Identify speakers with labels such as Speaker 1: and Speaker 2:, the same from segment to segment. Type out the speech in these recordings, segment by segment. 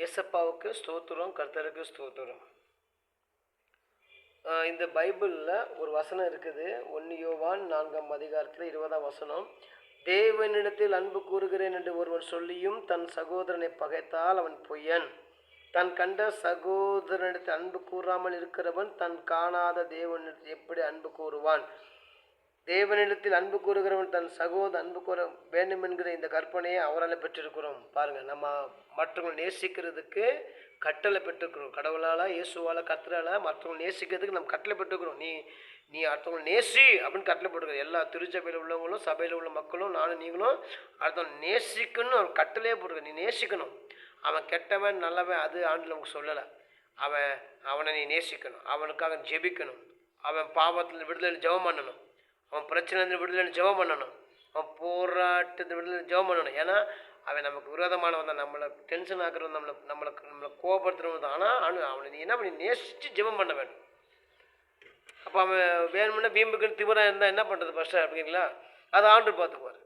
Speaker 1: ஏசப்பாவுக்கு ஸ்தோத்திரம், கர்த்தருக்கு ஸ்தோத்திரம். இந்த பைபிளில் ஒரு வசனம் இருக்குது. 1 யோவான் 4ஆம் அதிகாரத்தில் 20ஆம் வசனம். தேவனிடத்தில் அன்பு கூறுகிறேன் என்று ஒருவன் சொல்லியும் தன் சகோதரனை பகைத்தால் அவன் பொய்யன். தன் கண்ட சகோதரனிடத்தில் அன்பு கூறாமல் இருக்கிறவன் தன் காணாத தேவனிடத்தில் எப்படி அன்பு கூறுவான்? தேவனிடத்தில் அன்பு கூறுகிறவன் தன் சகோதரன் அன்பு கூற வேண்டும் என்கிற இந்த கற்பனையை அவரால் பெற்றிருக்கிறோம். பாருங்கள், நம்ம மற்றவங்களை நேசிக்கிறதுக்கு கட்டளை பெற்றுக்கிறோம். கடவுளால், இயேசுவால், கர்த்தரால் மற்றவங்களை நேசிக்கிறதுக்கு நம்ம கட்டளை பெற்றுக்கிறோம். நீ அடுத்தவங்களை நேசி அப்படின்னு கட்டளை போட்டுக்கிறோம். எல்லா திருச்சபையில் உள்ளவங்களும், சபையில் உள்ள மக்களும், நானும் நீங்களும் அடுத்தவங்க நேசிக்கணும்னு ஒரு கட்டளையே போட்டுக்க. நீ நேசிக்கணும். அவன் கெட்டவன் நல்லவன் அது ஆண்டு நமக்கு சொல்லலை. அவனை நீ நேசிக்கணும். அவனுக்காக ஜெபிக்கணும். அவன் பாவத்தில் விடுதலை ஜெபம் பண்ணணும். அவன் பிரச்சனை விடுதலை ஜெபம் பண்ணணும். அவன் போராட்டத்தை விடுதலை ஜெபம் பண்ணணும். ஏன்னா அவன் நமக்கு விரோதமானவன் தான். நம்மளை டென்ஷன் ஆக்குறவன், நம்மளை கோபப்படுத்துறவன் தான். ஆனால் அவனை நீ என்ன பண்ணி நேசித்து ஜெபம் பண்ண வேண்டும். அப்போ அவன் வேணும்னா வீம்புக்குன்னு திமிராக இருந்தால் என்ன பண்ணுறது ஃபஸ்ட்டு அப்படிங்களா? அதை ஆண்டு பார்த்துக்குவார்.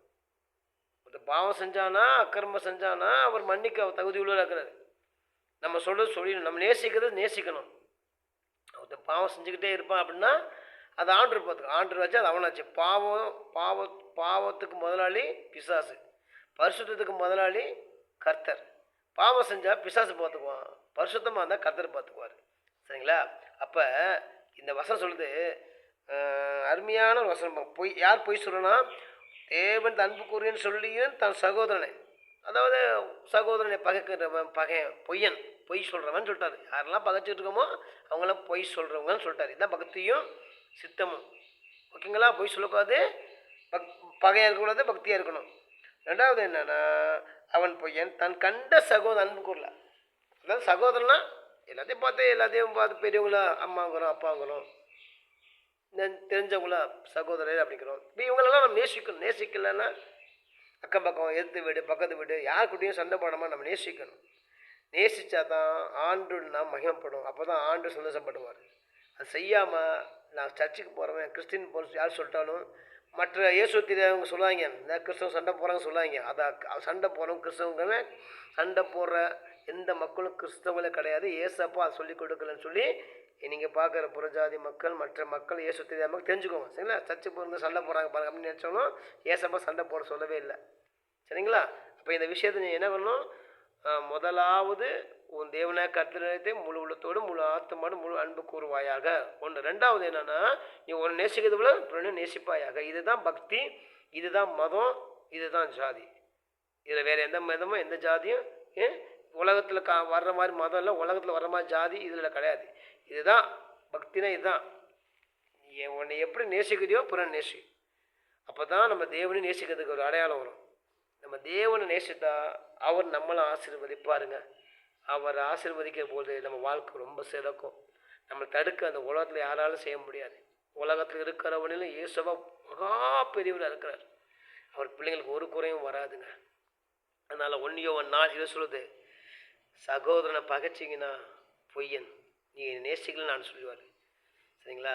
Speaker 1: ஒரு பாவம் செஞ்சானா, அக்கிரமம் செஞ்சானா அவர் மன்னிக்க அவர் தகுதி உள்ளதாக இருக்கிறார். நம்ம சொல்கிறது சொல்லணும். நம்ம நேசிக்கிறது நேசிக்கணும். ஒருத்தர் பாவம் செஞ்சுக்கிட்டே இருப்பான் அப்படின்னா அது ஆண்டு பார்த்துக்கோ. ஆண்டு வச்சு அது அவனாச்சு. பாவத்துக்கு முதலாளி பிசாசு, பரிசுத்தத்துக்கு முதலாளி கர்த்தர். பாவம் செஞ்சால் பிசாசு பார்த்துக்குவான், பரிசுத்தமாக இருந்தால் கர்த்தர் பார்த்துக்குவார். சரிங்களா? அப்போ இந்த வசனம் சொல்லுது, அருமையான ஒரு வசனம். யார் பொய் சொல்லணும்னா, தேவன் அன்பு கூறியன்னு சொல்லியும் தன் சகோதரனை, அதாவது சகோதரனை பகைக்கிறவன் பொய்யன், பொய் சொல்கிறவன் சொல்லிட்டாரு. யாரெல்லாம் பகைச்சிட்டு இருக்கோமோ அவங்களாம் பொய் சொல்கிறவங்கன்னு சொல்லிட்டாரு. இதுதான் பக்தியும் சித்தமும். ஓகேங்களா? பொய் சொல்லக்கூடாது, பகையாக இருக்கக்கூடாது, பக்தியாக இருக்கணும். ரெண்டாவது என்னன்னா, அவன் பொய்யன் தன் கண்ட சகோதரன் அன்பு கூறல. அதாவது சகோதரனா எல்லாத்தையும் பார்த்து பெரியவங்கள அம்மாங்கிறோம், அப்பாங்கிறோம், தெரிஞ்சவங்கள சகோதரர் அப்படிங்கிறோம். இப்போ இவங்களெல்லாம் நம்ம நேசிக்கணும். நேசிக்கலைன்னா அக்கம் பக்கம், எதிர்த்து வீடு, பக்கத்து வீடு, யாருக்கிட்டையும் சண்டை போடாமல் நம்ம நேசிக்கணும். நேசித்தா தான் ஆண்டு நாம் மகிமைப்படும். அப்போ தான் ஆண்டு சந்தோஷப்படுவார். அது செய்யாமல் நான் சர்ச்சுக்கு போகிறவன், கிறிஸ்டின் போகிற யார் சொல்லிட்டாலும், மற்ற இயேசு தெரியாதவங்க சொல்லுவாங்க, இந்த கிறிஸ்தவங்க சண்டை போகிறாங்க சொல்லுவாங்க. அதை சண்டை போகிறவங்க கிறிஸ்தவங்க சண்டை போடுற எந்த மக்களும் கிறிஸ்தவங்களே கிடையாது. ஏசப்பா அதை சொல்லிக் கொடுக்கலன்னு சொல்லி நீங்கள் பார்க்குற புறஜாதி மக்கள், மற்ற மக்கள், இயேசு தெரியாத மக்கள் தெரிஞ்சுக்கோங்க. சரிங்களா? சர்ச்சை போகிறவங்க சண்டை போடுறாங்க பாருங்க அப்படின்னு நினச்சாலும் ஏசப்பா சண்டை போட சொல்லவே இல்லை. சரிங்களா? அப்போ இந்த விஷயத்தை நீ என்ன பண்ணணும்? முதலாவது உன் தேவனாய கர்த்தரை முழு உள்ளத்தோடு, முழு ஆத்மாவோடு, முழு அன்பு கூறுவாயாக. ஒன்று. ரெண்டாவது என்னன்னா, நீ ஒரு நேசிக்கிறது போல பிறனை நேசிப்பாயாக. இதுதான் பக்தி, இதுதான் மதம், இதுதான் ஜாதி. இதில் வேறு எந்த மதமும் எந்த ஜாதியும் உலகத்தில் வர்ற மாதிரி மதம் இல்லை, உலகத்தில் வர்ற மாதிரி ஜாதி இதில் கிடையாது. இதுதான் பக்தினா. இதுதான் உன்னை எப்படி நேசிக்கிறியோ பிறனை நேசி. அப்போ தான் நம்ம தேவனை நேசிக்கிறதுக்கு ஒரு அடையாளம் வரும். நம்ம தேவனை நேசித்தா அவர் நம்மளை ஆசீர்வதிப்பாருங்க. அவர் ஆசீர்வதிக்கிற போது நம்ம வாழ்க்கை ரொம்ப சிறக்கும். நம்மளை தடுக்க அந்த உலகத்தில் யாராலும் செய்ய முடியாது. உலகத்தில் இருக்கிறவனிலும் இயேசுவா மகா பெரியவராக இருக்கிறார். அவர் பிள்ளைங்களுக்கு ஒரு குறையும் வராதுங்க. அதனால் 1 யோவான் 4 சொல்லுது, சகோதரனை பகைச்சிங்கன்னா பொய்யன், நீ நேசிக்கலன்னு நான் சொல்லுவார். சரிங்களா?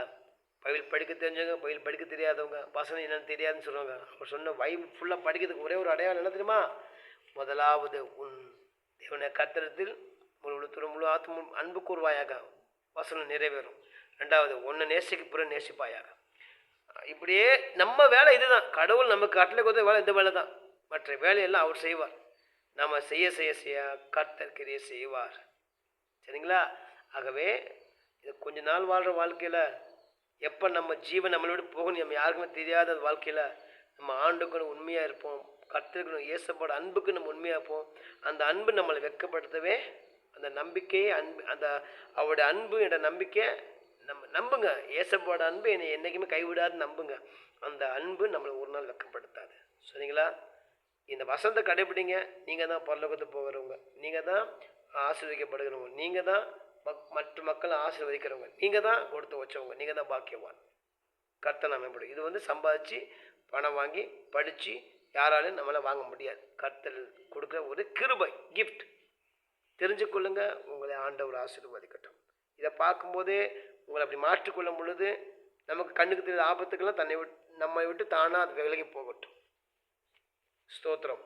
Speaker 1: பைபிள் படிக்க தெரிஞ்சவங்க, பைபிள் படிக்க தெரியாதவங்க, வசனம் என்னன்னு தெரியாதுன்னு சொல்லுவாங்க. அவர் சொன்ன பைபிள் ஃபுல்லாக படிக்கிறதுக்கு ஒரே ஒரு அடையாளம் என்ன தெரியுமா? முதலாவது உன் தேவனை கர்த்தரிடத்தில் முழு ஆத்ம அன்பு கூறுவாயாக, வசனம் நிறைவேறும். ரெண்டாவது உன்னை நேசிக்க பிற நேசிப்பாயாக. இப்படியே நம்ம வேலை இதுதான். கடவுள் நமக்கு கட்டளை கொடுத்த வேலை இந்த வேலை தான். மற்ற வேலையெல்லாம் அவர் செய்வார். நம்ம செய்ய செய்ய செய்ய கர்த்தர் கிரியை செய்வார். சரிங்களா? ஆகவே இது கொஞ்ச நாள் வாழ்கிற வாழ்க்கையில் எப்போ நம்ம ஜீவன் நம்மளை விட்டு போகணும் நம்ம யாருக்குமே தெரியாத வாழ்க்கையில் நம்ம ஆண்டுக்கு உண்மையாக இருப்போம். கர்த்தருக்கு இயேசப்போட அன்புக்கு நம்ம உண்மையாக இருப்போம். அந்த அன்பு நம்மளை வெட்கப்படுத்தவே, அந்த நம்பிக்கையே அந்த அவருடைய அன்பு என்ற நம்பிக்கை நம்ம நம்புங்க. இயேசப்போட அன்பு என்னை என்றைக்குமே கைவிடாது நம்புங்க. அந்த அன்பு நம்மளை ஒரு நாள் வெட்கப்படுத்தாது. சரிங்களா? இந்த வசனத்தை கடைபிடிங்க. நீங்கள் தான் பரலோகத்துக்கு போகிறவங்க, நீங்கள் தான் ஆசீர்வதிக்கப்படுகிறவங்க, நீங்கள் தான் மற்ற மக்களை ஆசீர்வதிக்கிறவங்க, நீங்கள் தான் கொடுத்து வச்சவங்க, நீங்கள் தான் பாக்கியவான். கர்த்தர் நம்மப்படும். இது சம்பாதிச்சு பணம் வாங்கி படித்து யாராலையும் நம்மளை வாங்க முடியாது. கர்த்தர் கொடுக்குற ஒரு கிருபை, கிஃப்ட். தெரிஞ்சுக்கொள்ளுங்க. உங்களை ஆண்டவர் ஆசீர்வதிக்கட்டும். இதை பார்க்கும்போதே உங்களை அப்படி மாற்றிக்கொள்ளும் பொழுது நமக்கு கண்ணுக்கு தெரியாத ஆபத்துக்கெல்லாம் நம்மை விட்டு தானாக அது விலகி போகட்டும். ஸ்தோத்திரம்.